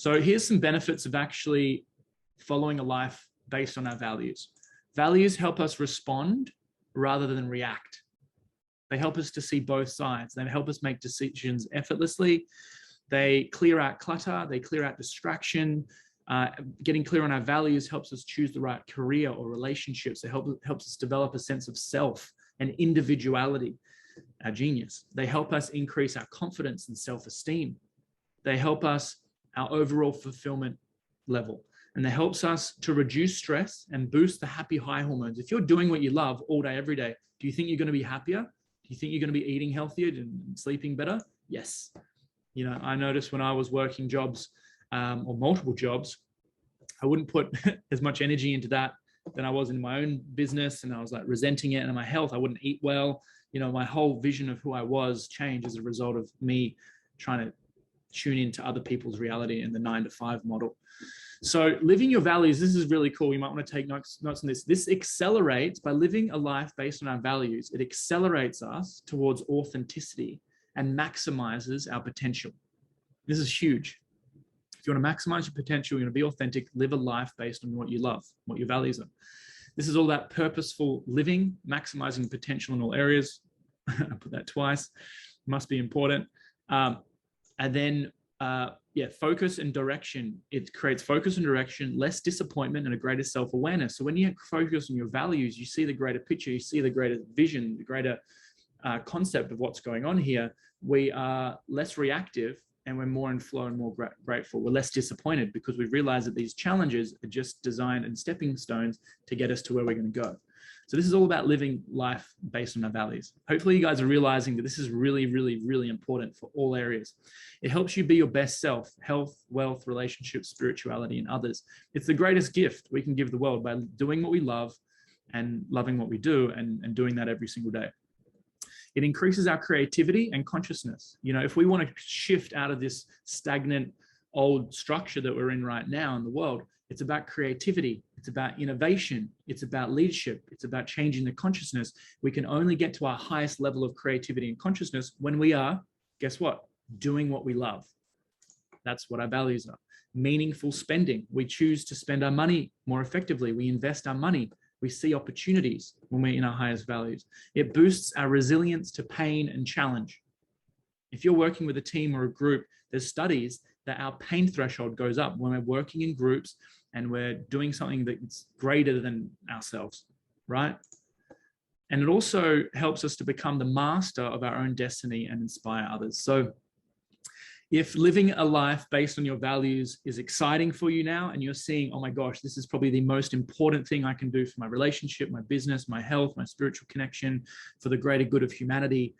So here's some benefits of actually following a life based on our values. Values help us respond rather than react. They help us to see both sides. They help us make decisions effortlessly. They clear out clutter. They clear out distraction. Getting clear on our values helps us choose the right career or relationships. It helps us develop a sense of self and individuality, our genius. They help us increase our confidence and self-esteem. They help us our overall fulfillment level. And it helps us to reduce stress and boost the happy high hormones. If you're doing what you love all day, every day, do you think you're going to be happier? Do you think you're going to be eating healthier and sleeping better? Yes. You know, I noticed when I was working jobs or multiple jobs, I wouldn't put as much energy into that than I was in my own business. And I was like resenting it. And my health, I wouldn't eat well. You know, my whole vision of who I was changed as a result of me trying to tune into other people's reality in the 9-to-5 model. So living your values, this is really cool. You might want to take notes on this. This accelerates, by living a life based on our values, it accelerates us towards authenticity and maximizes our potential. This is huge. If you want to maximize your potential, you're going to be authentic, live a life based on what you love, what your values are. This is all about purposeful living, maximizing potential in all areas. I put that twice. Must be important. And then, focus and direction. It creates focus and direction, less disappointment, and a greater self-awareness. So when you focus on your values, you see the greater picture, you see the greater vision, the greater concept of what's going on here. We are less reactive and we're more in flow and more grateful. We're less disappointed because we've realized that these challenges are just designed and stepping stones to get us to where we're going to go. So this is all about living life based on our values. Hopefully you guys are realizing that this is really, really, really important for all areas. It helps you be your best self, health, wealth, relationships, spirituality, and others. It's the greatest gift we can give the world by doing what we love and loving what we do and doing that every single day. It increases our creativity and consciousness. You know, if we want to shift out of this stagnant old structure that we're in right now in the world, it's about creativity. It's about innovation. It's about leadership. It's about changing the consciousness. We can only get to our highest level of creativity and consciousness when we are, guess what? Doing what we love. That's what our values are. Meaningful spending. We choose to spend our money more effectively. We invest our money. We see opportunities when we're in our highest values. It boosts our resilience to pain and challenge. If you're working with a team or a group, there's studies that our pain threshold goes up when we're working in groups and we're doing something that's greater than ourselves, right? And it also helps us to become the master of our own destiny and inspire others. So if living a life based on your values is exciting for you now, and you're seeing, oh my gosh, this is probably the most important thing I can do for my relationship, my business, my health, my spiritual connection, for the greater good of humanity,